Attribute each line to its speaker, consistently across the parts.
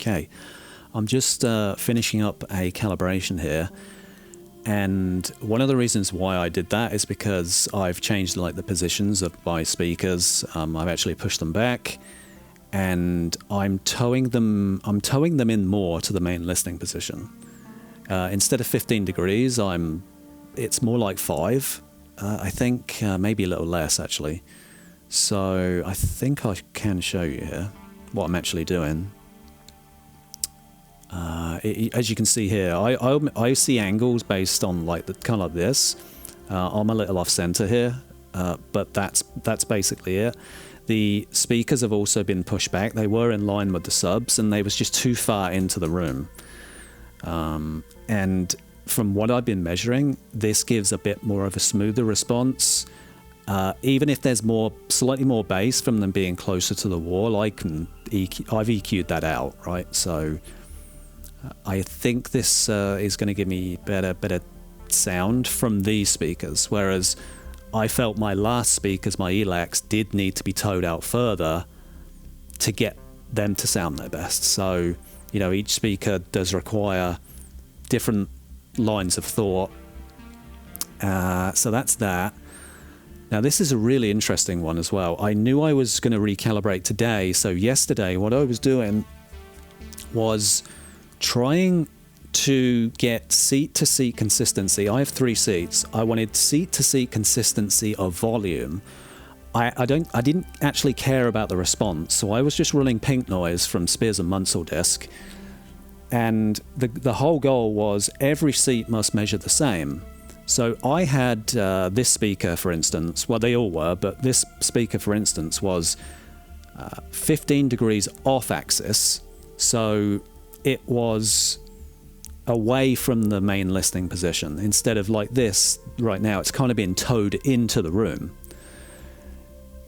Speaker 1: Okay, I'm just finishing up a calibration here, and one of the reasons why I did that is because I've changed like the positions of my speakers. I've actually pushed them back, and I'm towing them in more to the main listening position. Instead of 15 degrees, it's more like 5. I think maybe a little less actually. So I think I can show you here what I'm actually doing. As you can see here, I see angles based on like the kind of like this. I'm a little off center here, but that's basically it. The speakers have also been pushed back. They were in line with the subs, and they was just too far into the room. And from what I've been measuring, this gives a bit more of a smoother response. Even if there's slightly more bass from them being closer to the wall, I've EQ'd that out, right? So I think this is going to give me better sound from these speakers, whereas I felt my last speakers, my ELACs, did need to be towed out further to get them to sound their best. So, you know, each speaker does require different lines of thought. So that's that. Now this is a really interesting one as well. I knew I was going to recalibrate today, so yesterday what I was doing was trying to get seat-to-seat consistency. I have 3 seats. I wanted seat-to-seat consistency of volume. I didn't actually care about the response, so I was just running pink noise from Spears and MUNSIL disc, and the whole goal was every seat must measure the same. So I had this speaker, for instance, well they all were, but this speaker, for instance, was 15 degrees off axis, so it was away from the main listening position. Instead of like this right now, it's kind of been towed into the room.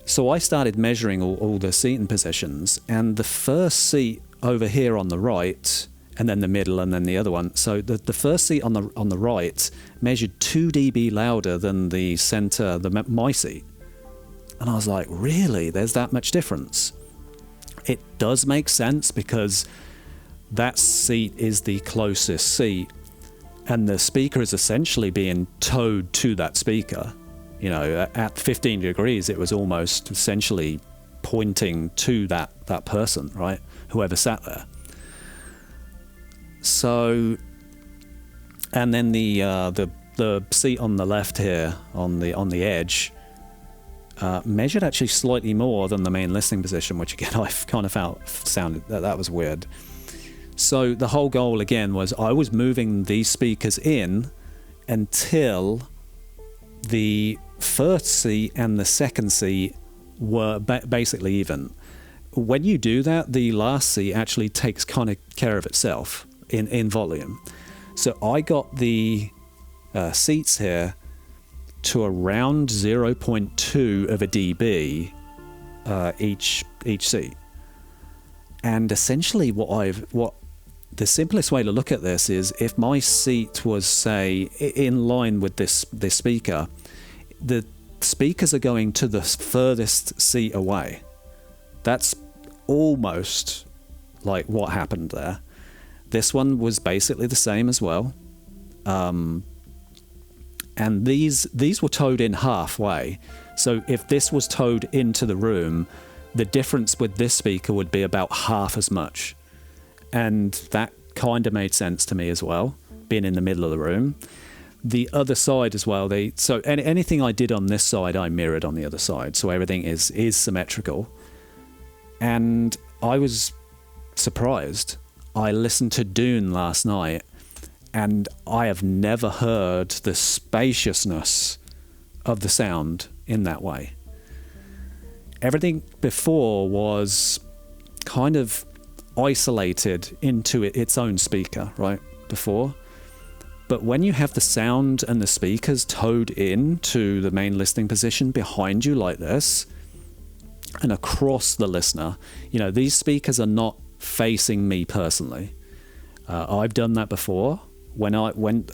Speaker 1: So I started measuring all the seating positions, and the first seat over here on the right, and then the middle, and then the other one. So the first seat on the right measured 2 dB louder than the center, my seat. And I was like, really? There's that much difference? It does make sense because that seat is the closest seat, and the speaker is essentially being towed to that speaker. You know, at 15 degrees, it was almost essentially pointing to that person, right? Whoever sat there. So, and then the seat on the left here, on the edge, measured actually slightly more than the main listening position, which again I kind of sounded that was weird. So the whole goal again was I was moving these speakers in until the first seat and the second seat were basically even. When you do that, the last seat actually takes kind of care of itself in volume. So I got the seats here to around 0.2 of a dB each seat. And essentially what the simplest way to look at this is if my seat was, say, in line with this speaker, the speakers are going to the furthest seat away. That's almost like what happened there. This one was basically the same as well. And these were towed in halfway. So if this was towed into the room, the difference with this speaker would be about half as much. And that kind of made sense to me as well, being in the middle of the room. The other side as well, so anything I did on this side, I mirrored on the other side. So everything is symmetrical. And I was surprised. I listened to Dune last night, and I have never heard the spaciousness of the sound in that way. Everything before was kind of isolated into its own speaker, right, before. But when you have the sound and the speakers towed in to the main listening position behind you like this, and across the listener, you know, these speakers are not facing me personally. I've done that before. When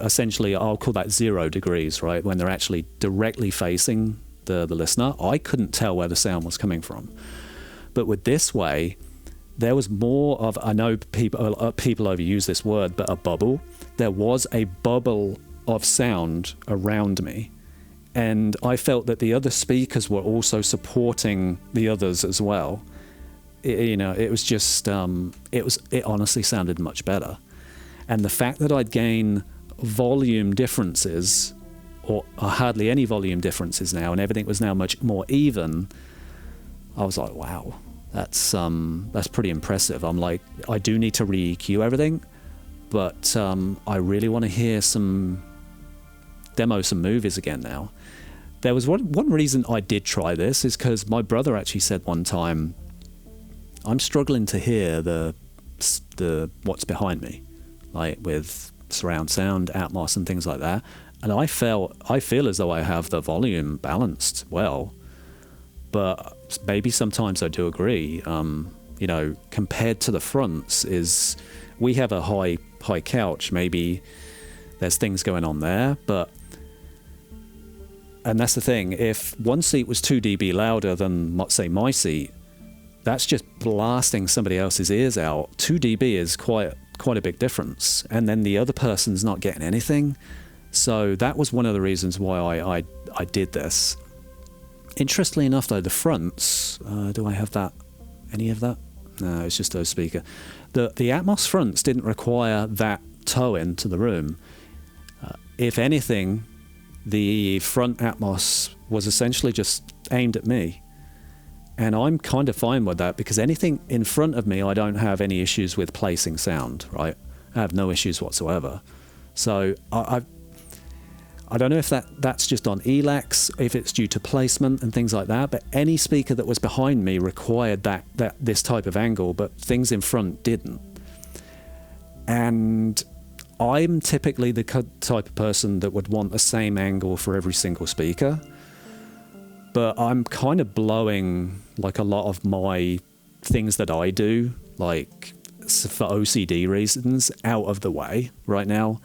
Speaker 1: essentially, I'll call that 0 degrees, right? When they're actually directly facing the listener, I couldn't tell where the sound was coming from. But with this way, there was more of, I know people overuse this word, but a bubble. There was a bubble of sound around me. And I felt that the other speakers were also supporting the others as well. It was just, it honestly sounded much better. And the fact that I'd gain volume differences, or hardly any volume differences now, and everything was now much more even, I was like, wow, that's pretty impressive. I'm like, I do need to re-EQ everything, but I really want to hear some movies again now. There was one reason I did try this is because my brother actually said one time, I'm struggling to hear the what's behind me, like with surround sound, Atmos and things like that. And I feel as though I have the volume balanced well, but maybe sometimes I do agree. Compared to the fronts, we have a high couch. Maybe there's things going on there, and that's the thing. If one seat was 2 dB louder than, say, my seat, that's just blasting somebody else's ears out. 2 dB is quite a big difference, and then the other person's not getting anything. So that was one of the reasons why I did this. Interestingly enough, though, the fronts, do I have that? Any of that? No, it's just those speaker. The Atmos fronts didn't require that toe into the room. If anything, the front Atmos was essentially just aimed at me. And I'm kind of fine with that, because anything in front of me, I don't have any issues with placing sound, right? I have no issues whatsoever. So I don't know if that's just on ELACs, if it's due to placement and things like that, but any speaker that was behind me required this type of angle, but things in front didn't. And I'm typically the type of person that would want the same angle for every single speaker, but I'm kind of blowing like a lot of my things that I do, like for OCD reasons, out of the way right now.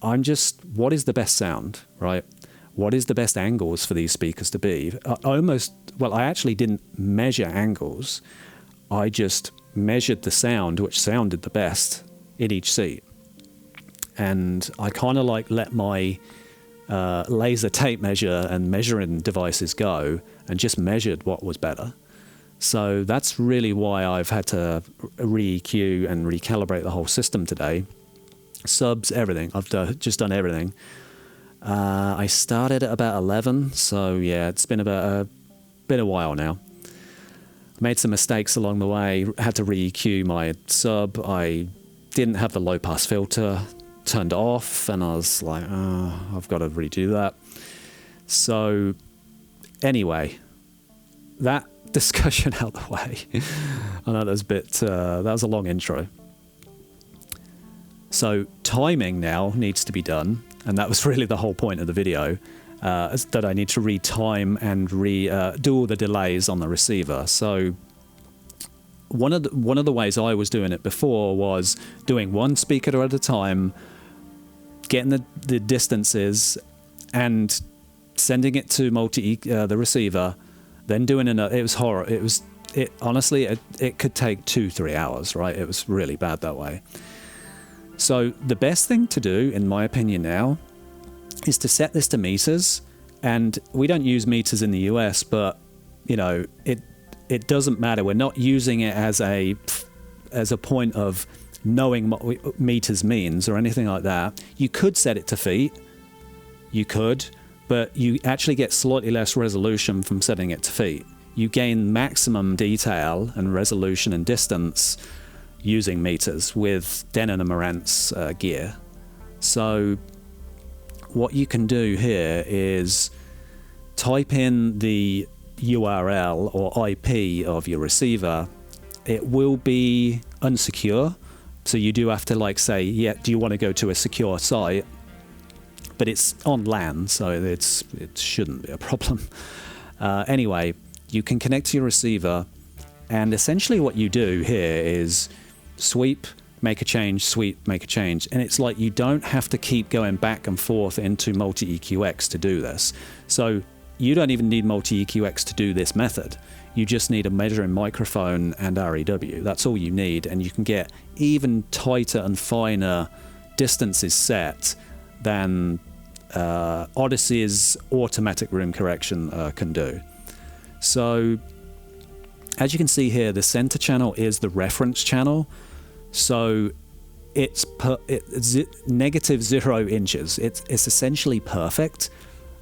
Speaker 1: I'm just, what is the best sound, right? What is the best angles for these speakers to be? I actually didn't measure angles. I just measured the sound, which sounded the best in each seat. And I kind of like let my laser tape measure and measuring devices go, and just measured what was better. So that's really why I've had to re-EQ and recalibrate the whole system today. Subs, everything. I've just done everything. I started at about 11, so yeah, it's been about a while now. I made some mistakes along the way. Had to re-EQ my sub. I didn't have the low pass filter turned off, and I was like, I've got to redo that. So anyway, that discussion out the way. I know that was a long intro. So timing now needs to be done, and that was really the whole point of the video, that I need to retime and do all the delays on the receiver. So one of the ways I was doing it before was doing one speaker at a time, getting the distances and sending it to the receiver, then doing another. It was horror. Honestly, it could take 2-3 hours, right? It was really bad that way. So the best thing to do, in my opinion now, is to set this to meters. And we don't use meters in the US, but it doesn't matter. We're not using it as a point of knowing what meters means or anything like that. You could set it to feet. You could, but you actually get slightly less resolution from setting it to feet. You gain maximum detail and resolution and distance using meters with Denon and Marantz gear. So what you can do here is type in the URL or IP of your receiver. It will be unsecure, so you do have to say, yeah, do you want to go to a secure site? But it's on LAN, so it shouldn't be a problem. Anyway, you can connect to your receiver, and essentially what you do here is sweep, make a change, sweep, make a change. And it's like you don't have to keep going back and forth into MultEQ-X to do this. So you don't even need MultEQ-X to do this method. You just need a measuring microphone and REW. That's all you need, and you can get even tighter and finer distances set than Audyssey's automatic room correction can do. So as you can see here, the center channel is the reference channel, so it's negative 0 inches. It's essentially perfect.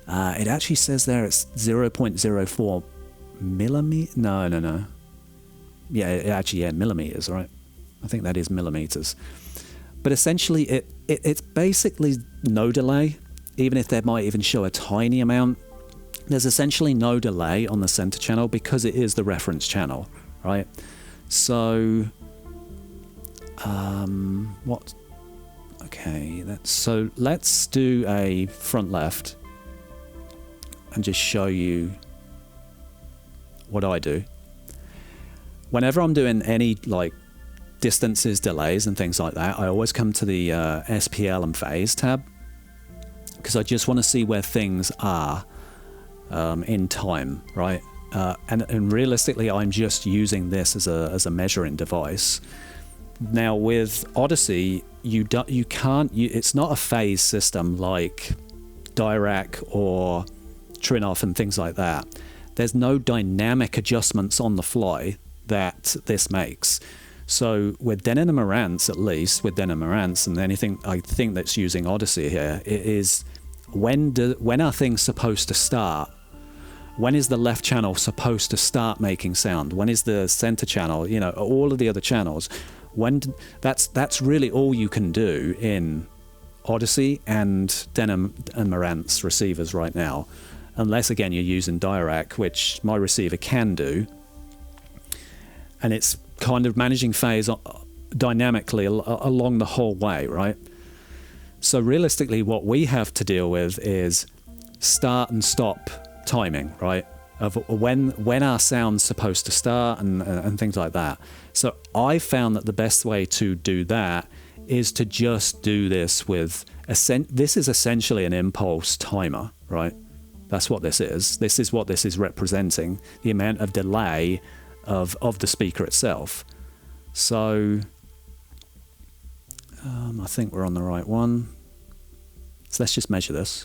Speaker 1: It actually says there it's 0.04 millimeter. No. Yeah, millimeters, right? I think that is millimeters. But essentially, it's basically no delay, even if they might even show a tiny amount. There's essentially no delay on the center channel because it is the reference channel, right? So, okay, so let's do a front left and just show you what I do. Whenever I'm doing any like distances, delays and things like that, I always come to the SPL and phase tab because I just want to see where things are in time, right? And realistically, I'm just using this as a measuring device. Now with Audyssey, you can't. It's not a phase system like Dirac or Trinnov and things like that. There's no dynamic adjustments on the fly that this makes. So with Denon and Marantz, at least with Denon and Marantz and anything I think that's using Audyssey here, it is when are things supposed to start? When is the left channel supposed to start making sound? When is the center channel? You know, all of the other channels. That's really all you can do in Audyssey and Denon and Marantz receivers right now, unless again you're using Dirac, which my receiver can do, and it's kind of managing phase dynamically along the whole way, right? So realistically, what we have to deal with is start and stop timing, right? Of when our sound's supposed to start and things like that. So I found that the best way to do that is to just do this with this is essentially an impulse timer, right? That's what this is. This is what this is representing, the amount of delay of the speaker itself. So I think we're on the right one. So let's just measure this.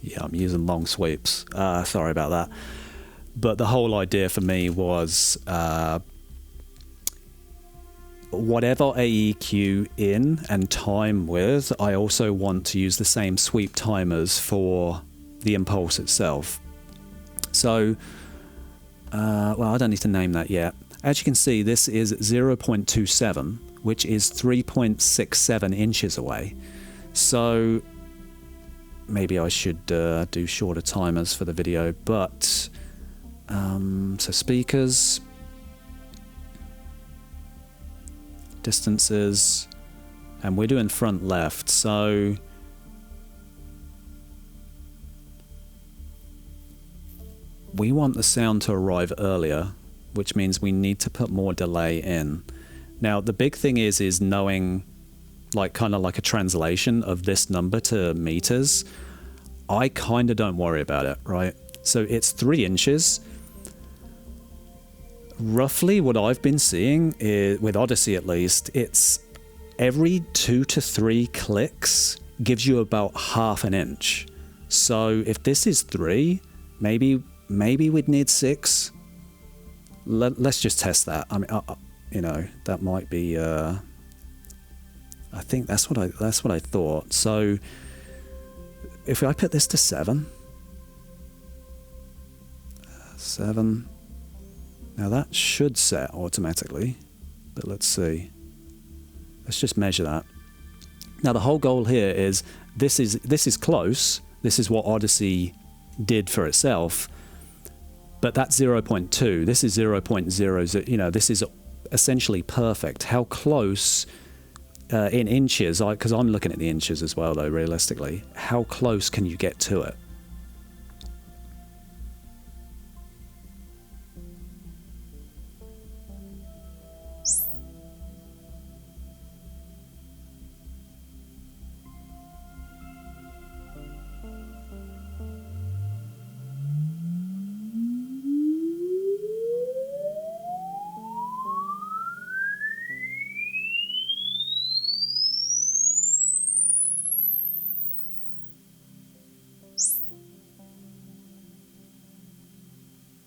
Speaker 1: Yeah, I'm using long sweeps. Sorry about that. But the whole idea for me was whatever AEQ in and time with, I also want to use the same sweep timers for the impulse itself. So, well, I don't need to name that yet. As you can see, this is 0.27, which is 3.67 inches away. So maybe I should do shorter timers for the video, but so speakers, distances, and we're doing front left, so we want the sound to arrive earlier, which means we need to put more delay in. Now the big thing is knowing like kind of like a translation of this number to meters. I kind of don't worry about it, right? So it's 3 inches. Roughly what I've been seeing is, with Audyssey at least, it's every 2 to 3 clicks gives you about ½ an inch. So if this is 3, maybe we'd need 6. Let's just test that. I mean, you know, that might be. I think that's what I thought. So if I put this to 7, now that should set automatically, but let's see. Let's just measure that. Now the whole goal here is this is close. This is what Audyssey did for itself. But that's 0.2. This is 0.00. You know, this is essentially perfect. How close in inches? Because I'm looking at the inches as well, though. Realistically, how close can you get to it?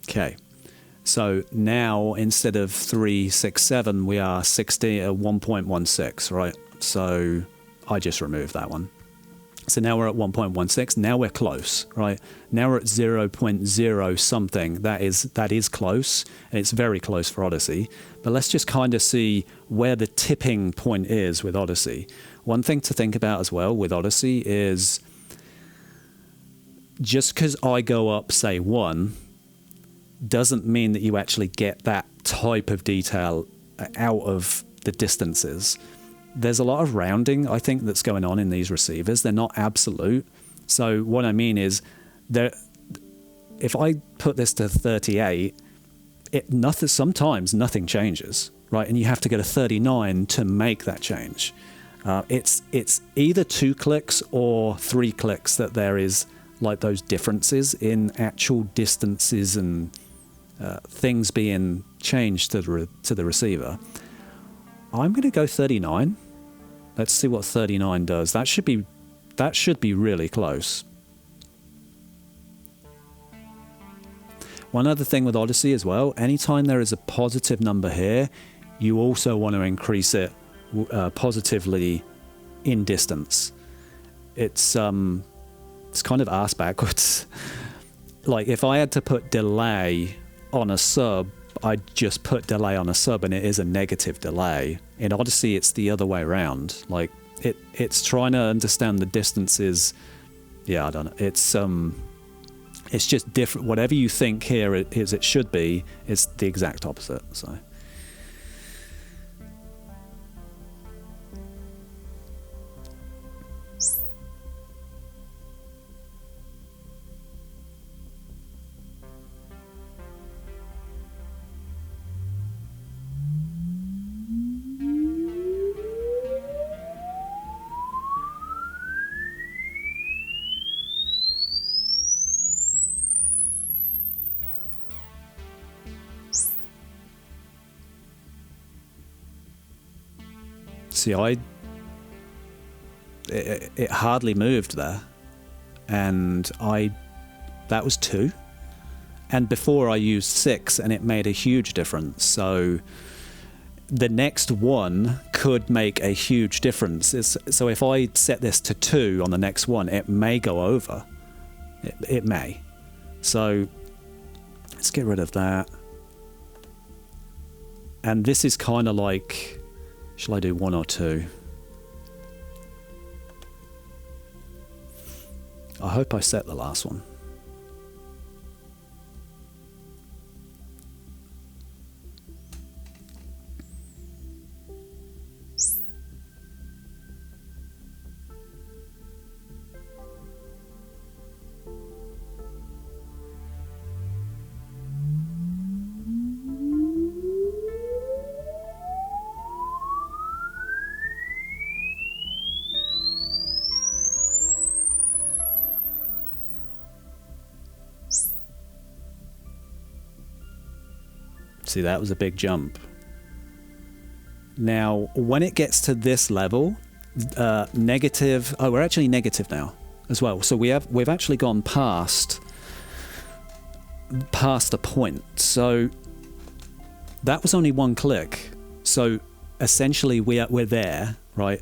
Speaker 1: Okay, so now instead of 367, we are 1.16, right? So I just removed that one. So now we're at 1.16. Now we're close, right? Now we're at 0.0 something. That is close, and it's very close for Audyssey. But let's just kind of see where the tipping point is with Audyssey. One thing to think about as well with Audyssey is just because I go up, say, 1, doesn't mean that you actually get that type of detail out of the distances. There's a lot of rounding, I think, that's going on in these receivers. They're not absolute. So what I mean is, if I put this to 38, sometimes nothing changes, right? And you have to go to 39 to make that change. It's either 2 clicks or 3 clicks that there is like those differences in actual distances and things being changed to the receiver. I'm going to go 39. Let's see what 39 does. That should be really close. One other thing with Audyssey as well, anytime there is a positive number here, you also want to increase it positively in distance. It's kind of arse backwards. Like if I had to put delay on a sub, I'd just put delay on a sub and it is a negative delay. In Audyssey, it's the other way around. Like it's trying to understand the distances. Yeah, I don't know. It's just different. Whatever you think here is it should be, it's the exact opposite. So. See, it hardly moved there, and that was 2, and before I used 6, and it made a huge difference. So the next one could make a huge difference. So if I set this to 2 on the next one, it may go over. It may. So let's get rid of that. And this is kind of like, shall I do 1 or 2? I hope I set the last one. See, that was a big jump. Now, when it gets to this level, negative. Oh, we're actually negative now as well. So we've actually gone past the point. So that was only 1 click. So essentially, we're there, right?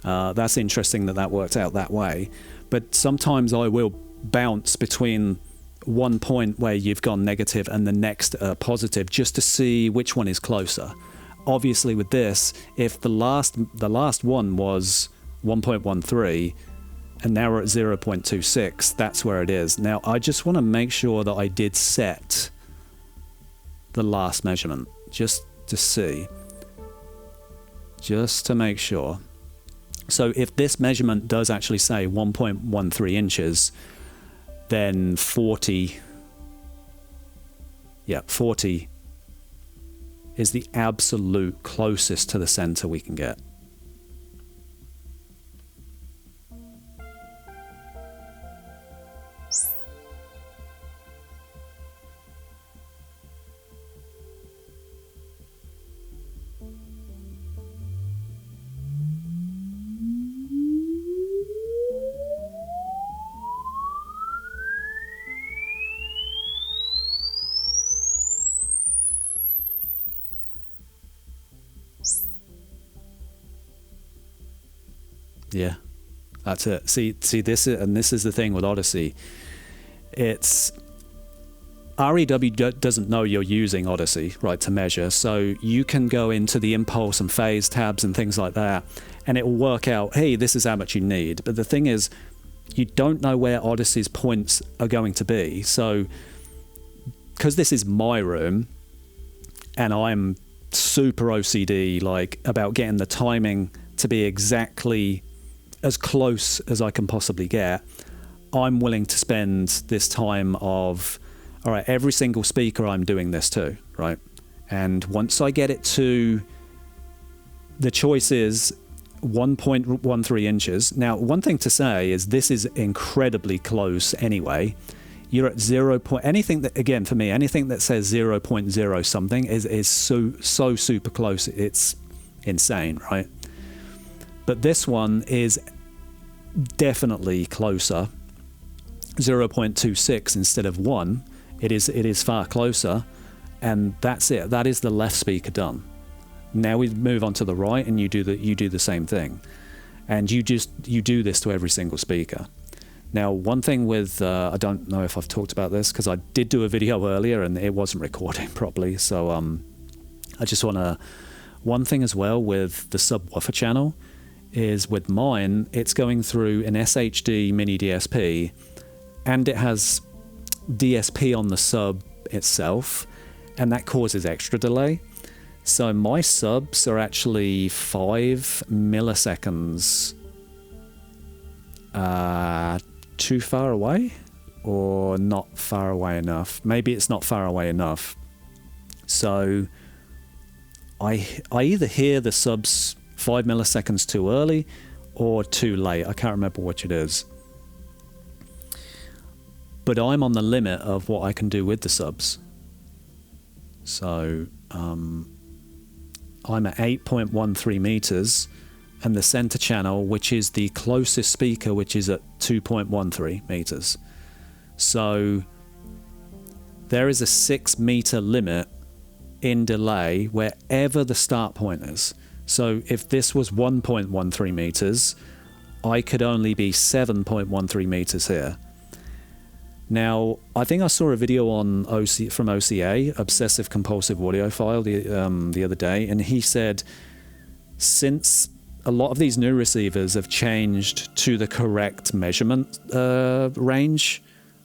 Speaker 1: That's interesting that worked out that way. But sometimes I will bounce between one point where you've gone negative and the next positive, just to see which one is closer. Obviously with this, if the last one was 1.13 and now we're at 0.26, that's where it is. Now I just want to make sure that I did set the last measurement, just to see, just to make sure. So if this measurement does actually say 1.13 inches, then 40 is the absolute closest to the center we can get. Yeah, that's it. See, this is the thing with Audyssey. It's REW doesn't know you're using Audyssey, right, to measure. So you can go into the impulse and phase tabs and things like that, and it will work out, hey, this is how much you need. But the thing is, you don't know where Audyssey's points are going to be. So, because this is my room, and I'm super OCD, like, about getting the timing to be exactly as close as I can possibly get, I'm willing to spend this time of, all right, every single speaker I'm doing this to, right? And once I get it to, the choice is 1.13 inches. Now, one thing to say is this is incredibly close anyway. You're at 0. Anything that, again, for me, anything that says 0.0 something is so super close. It's insane, right? But this one is definitely closer, 0.26 instead of 1. It is far closer, and that's it. That is the left speaker done. Now we move on to the right, and you do the same thing, and you do this to every single speaker. Now, one thing with I don't know if I've talked about this because I did do a video earlier and it wasn't recording properly. So I just want to, one thing as well with the subwoofer channel is with mine, it's going through an SHD MINI-DSP, and it has DSP on the sub itself, and that causes extra delay. So my subs are actually 5 milliseconds too far away, or not far away enough. Maybe it's not far away enough. So I either hear the subs 5 milliseconds too early or too late. I can't remember which it is. But I'm on the limit of what I can do with the subs. So I'm at 8.13 meters, and the center channel, which is the closest speaker, which is at 2.13 meters. So there is a 6 meter limit in delay wherever the start point is. So if this was 1.13 meters, I could only be 7.13 meters here. Now, I think I saw a video on from OCA, Obsessive Compulsive Audiophile, the other day, and he said since a lot of these new receivers have changed to the correct measurement range,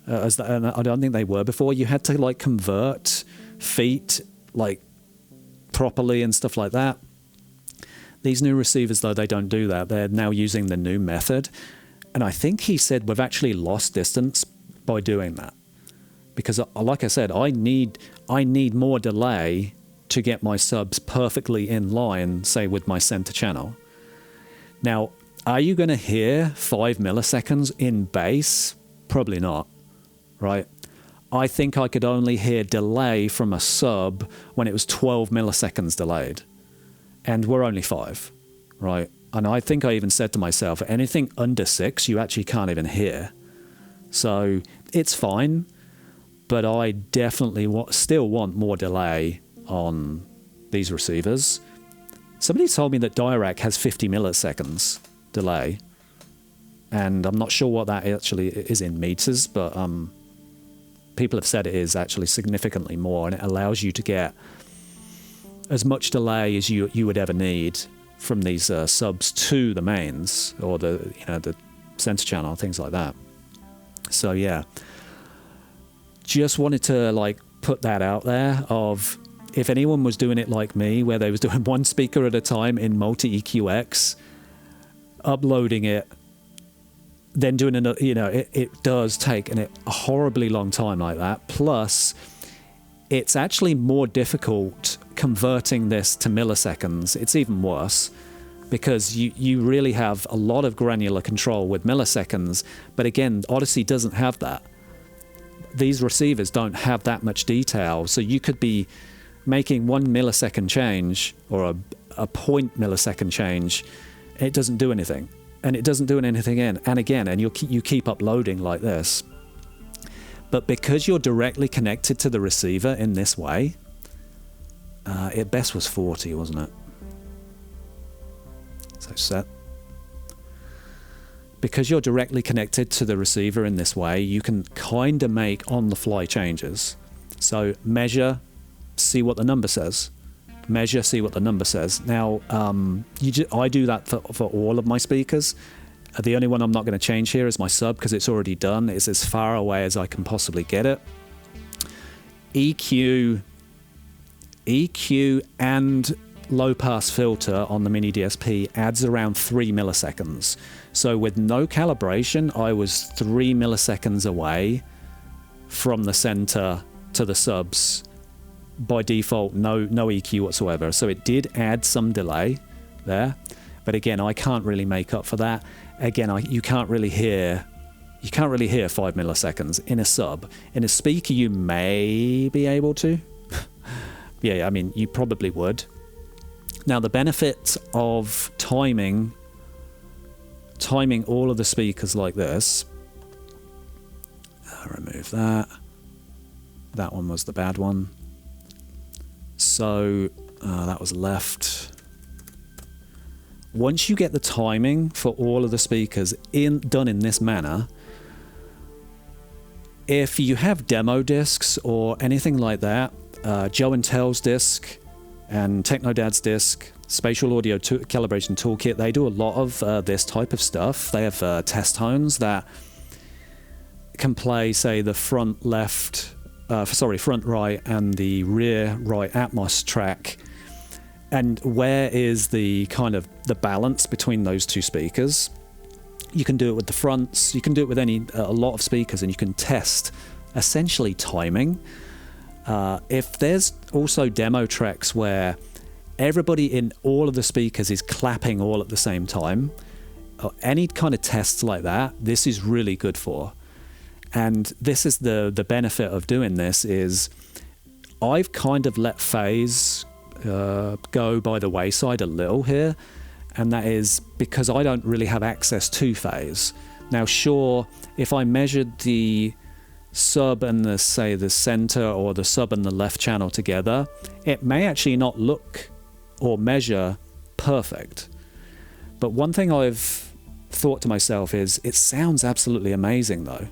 Speaker 1: and I don't think they were before. You had to like convert feet like properly and stuff like that. These new receivers, though, they don't do that. They're now using the new method. And I think he said we've actually lost distance by doing that. Because, like I said, I need more delay to get my subs perfectly in line, say, with my center channel. Now, are you going to hear 5 milliseconds in bass? Probably not, right? I think I could only hear delay from a sub when it was 12 milliseconds delayed. And we're only 5, right? And I think I even said to myself, anything under 6, you actually can't even hear. So it's fine, but I definitely still want more delay on these receivers. Somebody told me that Dirac has 50 milliseconds delay, and I'm not sure what that actually is in meters, but people have said it is actually significantly more, and it allows you to get as much delay as you would ever need from these subs to the mains or the center channel, things like that. So yeah, just wanted to like put that out there of if anyone was doing it like me, where they was doing one speaker at a time in MultEQ-X, uploading it, then doing another, you know, it does take a horribly long time like that. Plus, it's actually more difficult converting this to milliseconds. It's even worse because you really have a lot of granular control with milliseconds. But again, Audyssey doesn't have that. These receivers don't have that much detail. So you could be making 1 millisecond change or a 0.1 millisecond change. It doesn't do anything. And it doesn't do anything in and again, and you keep uploading like this. But because you're directly connected to the receiver in this way, it best was 40, wasn't it? So set. Because you're directly connected to the receiver in this way, you can kind of make on-the-fly changes. So measure, see what the number says. Measure, see what the number says. Now, I do that for all of my speakers. The only one I'm not going to change here is my sub because it's already done. It's as far away as I can possibly get it. EQ and low pass filter on the Mini-DSP adds around 3 milliseconds. So with no calibration, I was 3 milliseconds away from the center to the subs. By default, no EQ whatsoever. So it did add some delay there. But again, I can't really make up for that. Again, you can't really hear 5 milliseconds in a sub. In a speaker, you may be able to. Yeah, I mean, you probably would. Now, the benefit of timing all of the speakers like this. Remove that. That one was the bad one. So that was left. Once you get the timing for all of the speakers done in this manner, if you have demo discs or anything like that, Joe and Tell's disc and TECHNO-DAD's disc, Spatial Audio Calibration Toolkit, they do a lot of this type of stuff. They have test tones that can play, say, the front right and the rear right Atmos track. And where is the kind of the balance between those two speakers? You can do it with the fronts, you can do it with a lot of speakers, and you can test essentially timing. If there's also demo tracks where everybody in all of the speakers is clapping all at the same time, or any kind of tests like that, this is really good for. And this is the benefit of doing this is I've kind of let phase go by the wayside a little here, and that is because I don't really have access to phase. Now, sure, if I measured the sub and the center or the sub and the left channel together, it may actually not look or measure perfect. But one thing I've thought to myself is it sounds absolutely amazing though.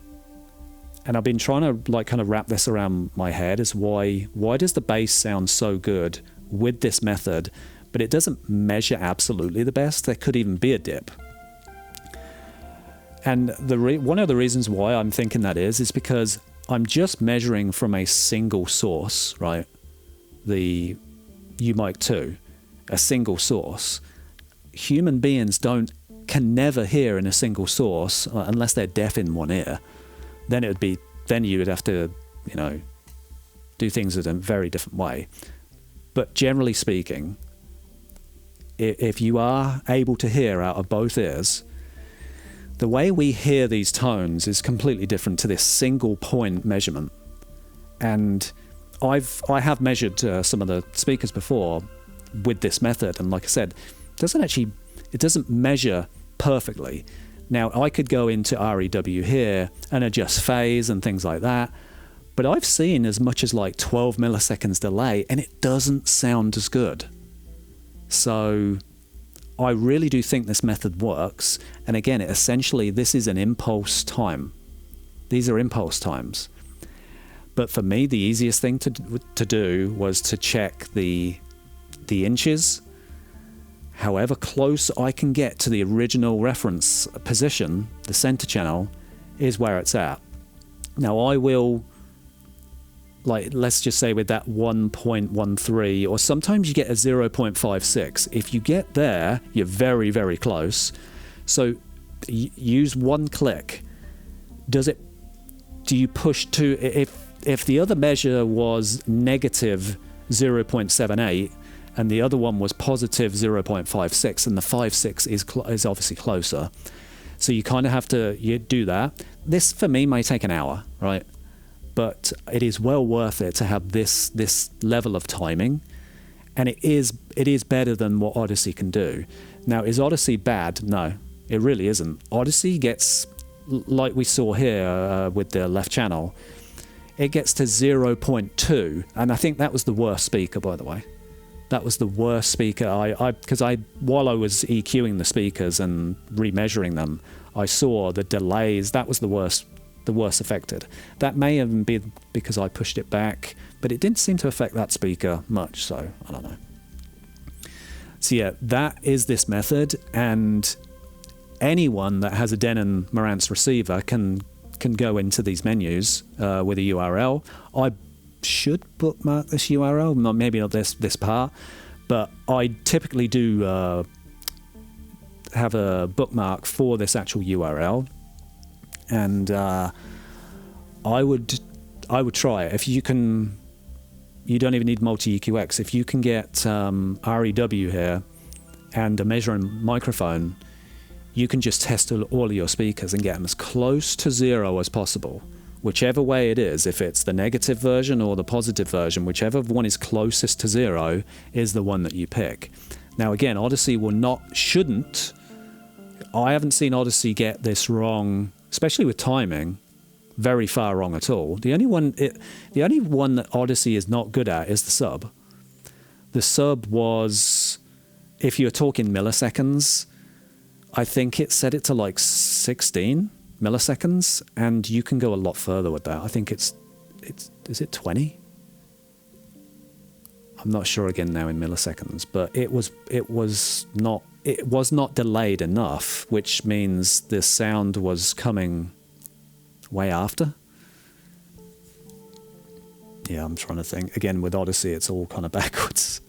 Speaker 1: And I've been trying to kind of wrap this around my head is why does the bass sound so good with this method, but it doesn't measure absolutely the best? There could even be a dip. And one of the reasons why I'm thinking that is because I'm just measuring from a single source, right? The UMIC 2, a single source. Human beings can never hear in a single source unless they're deaf in one ear. Then you would have to, do things in a very different way. But generally speaking, if you are able to hear out of both ears, the way we hear these tones is completely different to this single point measurement. And I have measured some of the speakers before with this method, and like I said, it doesn't measure perfectly. Now, I could go into REW here and adjust phase and things like that, but I've seen as much as like 12 milliseconds delay, and it doesn't sound as good. So I really do think this method works. And again, essentially, this is an impulse time. These are impulse times. But for me, the easiest thing to do was to check the inches. However close I can get to the original reference position, the center channel, is where it's at. Now, I will like let's just say with that 1.13, or sometimes you get a 0.56. If you get there, you're very, very close. So use one click. Do you push to, if the other measure was negative 0.78 and the other one was positive 0.56, and the 5.6 is obviously closer. So you kind of have to do that. This for me may take an hour, right? But it is well worth it to have this level of timing, and it is better than what Audyssey can do. Now, is Audyssey bad? No, it really isn't. Audyssey gets, like we saw here with the left channel, it gets to 0.2, and I think that was the worst speaker, by the way. That was the worst speaker. Because while I was EQing the speakers and remeasuring them, I saw the delays. That was the worst affected. That may even be because I pushed it back, but it didn't seem to affect that speaker much, so I don't know. So yeah, that is this method, and anyone that has a Denon Marantz receiver can go into these menus with a URL. I should bookmark this URL, maybe not this part, but I typically do have a bookmark for this actual URL, and I would try it. If you can, you don't even need MultEQ-X. If you can get REW here and a measuring microphone, you can just test all of your speakers and get them as close to zero as possible. Whichever way it is, if it's the negative version or the positive version, whichever one is closest to zero is the one that you pick. Now again, Audyssey shouldn't. I haven't seen Audyssey get this wrong, especially with timing, very far wrong at all. The only one that Audyssey is not good at is the sub. The sub was, if you're talking milliseconds, I think it set it to like 16 milliseconds, and you can go a lot further with that. I think is it 20? I'm not sure again now in milliseconds, but it was not delayed enough, which means the sound was coming way after. Yeah, I'm trying to think. Again, with Audyssey, it's all kind of backwards.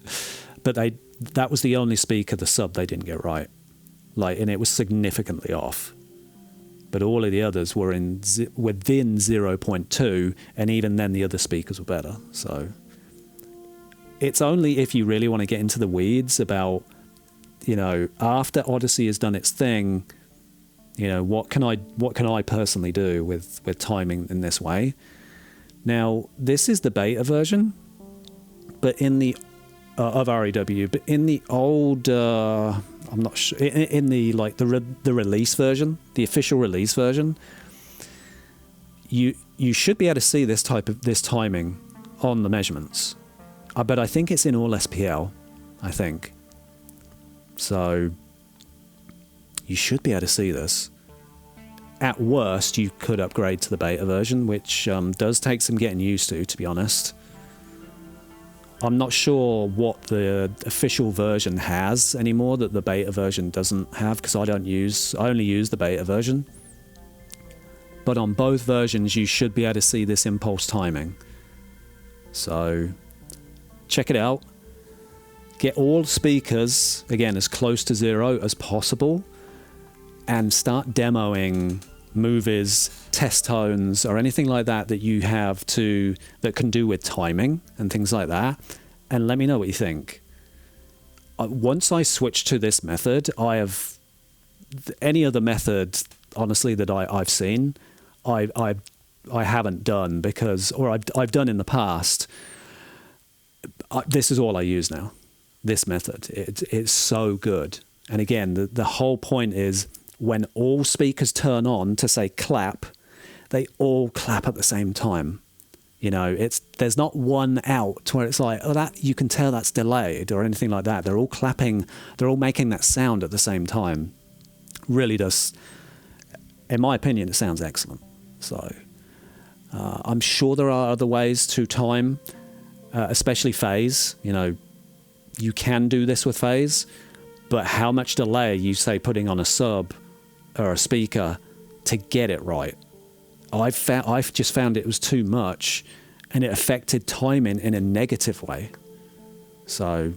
Speaker 1: But that was the only speaker, the sub, they didn't get right. And it was significantly off. But all of the others were within 0.2, and even then the other speakers were better. So it's only if you really want to get into the weeds about, after Audyssey has done its thing, what can I personally do with timing in this way? Now, this is the beta version, but in the of REW, but in the old, I'm not sure, in the the release version, the official release version, you should be able to see this timing on the measurements. But I think it's in all SPL, I think. So you should be able to see this. At worst, you could upgrade to the beta version, which does take some getting used to be honest. I'm not sure what the official version has anymore that the beta version doesn't have, because I only use the beta version. But on both versions, you should be able to see this impulse timing. So check it out. Get all speakers, again, as close to zero as possible, and start demoing movies, test tones, or anything like that that you have that can do with timing and things like that, and let me know what you think. Once I switch to this method, any other method, honestly, that I've seen, I haven't done or I've done in the past. This is all I use now. This method, it's so good. And again, the whole point is, when all speakers turn on to say clap, they all clap at the same time. There's not one out where it's like, that you can tell that's delayed or anything like that. They're all clapping, they're all making that sound at the same time. Really does, in my opinion, it sounds excellent. So I'm sure there are other ways to time, especially phase. You can do this with phase, but how much delay you say putting on a sub or a speaker to get it right. I've just found it was too much, and it affected timing in a negative way. So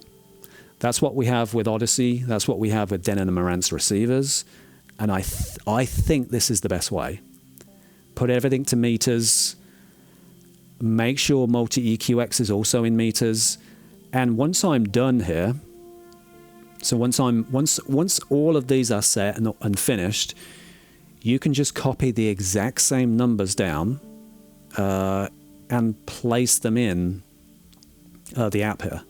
Speaker 1: that's what we have with Audyssey. That's what we have with Denon and Marantz receivers. And I think this is the best way. Put everything to meters. Make sure MultEQ-X is also in meters. And once I'm done here, so once all of these are set and finished, you can just copy the exact same numbers down and place them in the app here.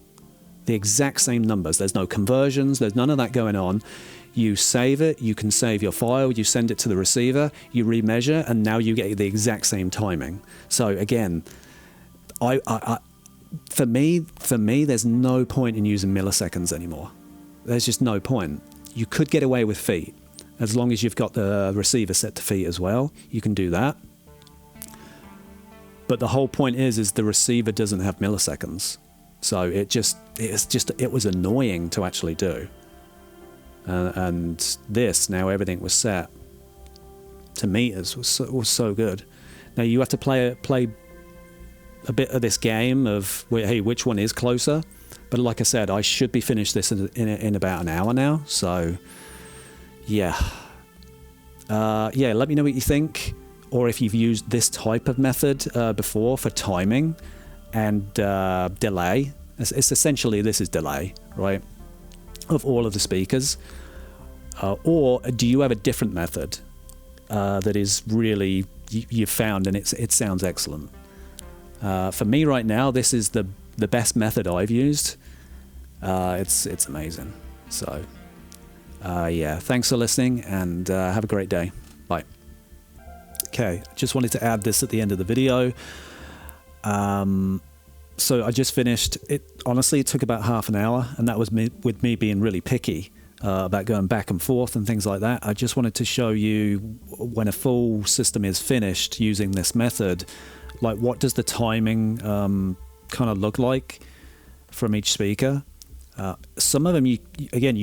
Speaker 1: The exact same numbers. There's no conversions. There's none of that going on. You save it. You can save your file. You send it to the receiver. You remeasure, and now you get the exact same timing. So again, for me, there's no point in using milliseconds anymore. There's just no point. You could get away with feet. As long as you've got the receiver set to feet as well, you can do that. But the whole point is the receiver doesn't have milliseconds. So it was annoying to actually do. And this, now everything was set to meters, was so good. Now you have to play a bit of this game of, hey, which one is closer? But like I said, I should be finished this in about an hour now. So yeah. Let me know what you think, or if you've used this type of method before for timing and delay. It's essentially, this is delay, right, of all of the speakers. Or do you have a different method that is really you've found and it sounds excellent? For me right now, this is the best method I've used. It's amazing. So yeah, thanks for listening, and have a great day. Bye. Okay, just wanted to add this at the end of the video. So I just finished it. Honestly, it took about half an hour, and that was with me being really picky about going back and forth and things like that. I just wanted to show you when a full system is finished using this method, like what does the timing kind of look like from each speaker. Some of them, you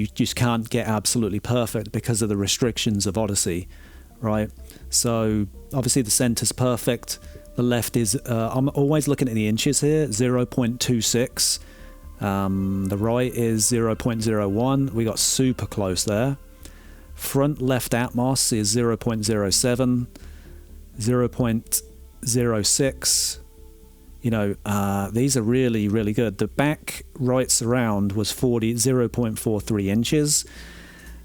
Speaker 1: just can't get absolutely perfect because of the restrictions of Audyssey, right? So obviously the center's perfect. The left is, I'm always looking at the inches here, 0.26. The right is 0.01. We got super close there. Front left Atmos is 0.07, 0.06. You know, these are really, really good. The back right surround was 0.43 inches.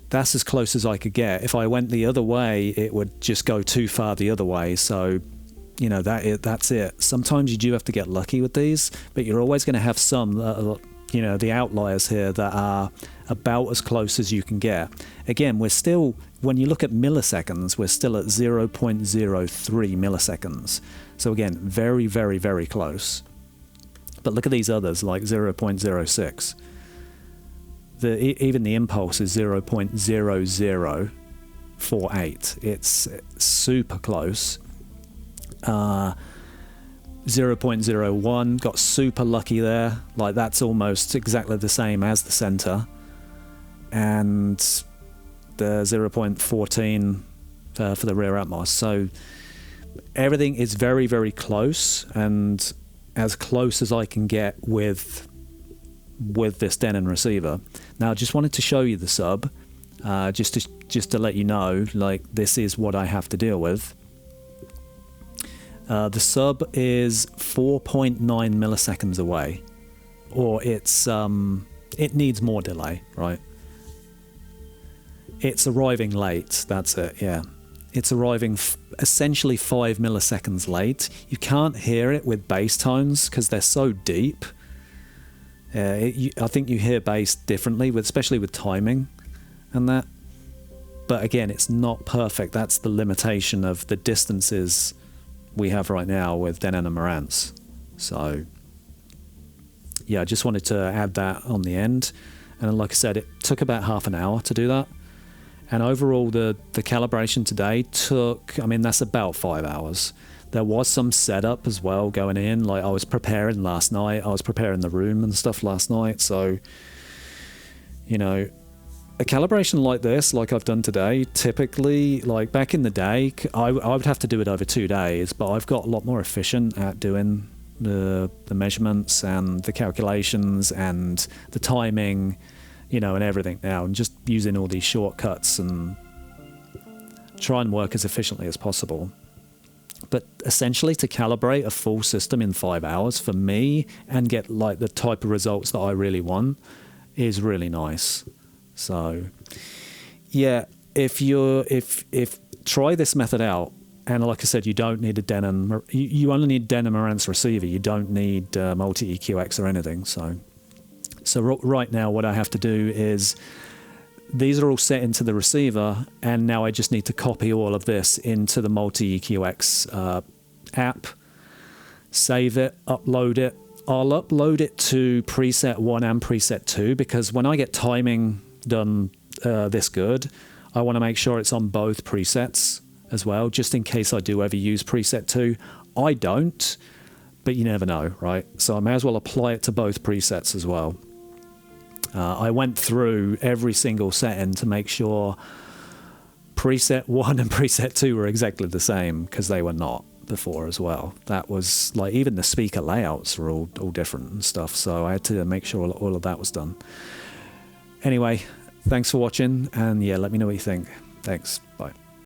Speaker 1: That's as close as I could get. If I went the other way, it would just go too far the other way. So, you know, that's it. Sometimes you do have to get lucky with these, but you're always going to have some, you know, the outliers here that are about as close as you can get. Again, we're still, when you look at milliseconds, we're still at 0.03 milliseconds. So again, very, very, very close. But look at these others, like 0.06. Even the impulse is 0.0048. It's super close. 0.01, got super lucky there. Like that's almost exactly the same as the center. And the 0.14 for the rear Atmos. So everything is very, very close, and as close as I can get with this Denon receiver. Now, I just wanted to show you the sub, just to let you know, like, this is what I have to deal with. The sub is 4.9 milliseconds away, or it needs more delay, right? It's arriving late, that's it, yeah. It's arriving essentially 5 milliseconds late. You can't hear it with bass tones because they're so deep. I think you hear bass differently, especially with timing and that. But again, it's not perfect. That's the limitation of the distances we have right now with Denon and Marantz. So yeah, I just wanted to add that on the end. And like I said, it took about half an hour to do that. And overall, the calibration today took, I mean, that's about 5 hours. There was some setup as well going in. Like I was preparing last night. I was preparing the room and stuff last night. So, you know, a calibration like this, like I've done today, typically, like back in the day, I would have to do it over 2 days, but I've got a lot more efficient at doing the measurements and the calculations and the timing, you know, and everything now, and just using all these shortcuts and try and work as efficiently as possible. But essentially, to calibrate a full system in 5 hours for me and get like the type of results that I really want is really nice. So yeah, if try this method out. And like I said, you don't need a Denon. You only need Denon Marantz receiver. You don't need MultEQ-X or anything. So right now, what I have to do is these are all set into the receiver, and now I just need to copy all of this into the MultEQ-X app, save it, upload it. I'll upload it to preset 1 and preset 2 because when I get timing done this good, I want to make sure it's on both presets as well, just in case I do ever use preset 2. I don't, but you never know, right? So I may as well apply it to both presets as well. I went through every single setting to make sure preset 1 and preset 2 were exactly the same, because they were not before as well. That was like, even the speaker layouts were all different and stuff, so I had to make sure all of that was done. Anyway, thanks for watching, and yeah, let me know what you think. Thanks, bye.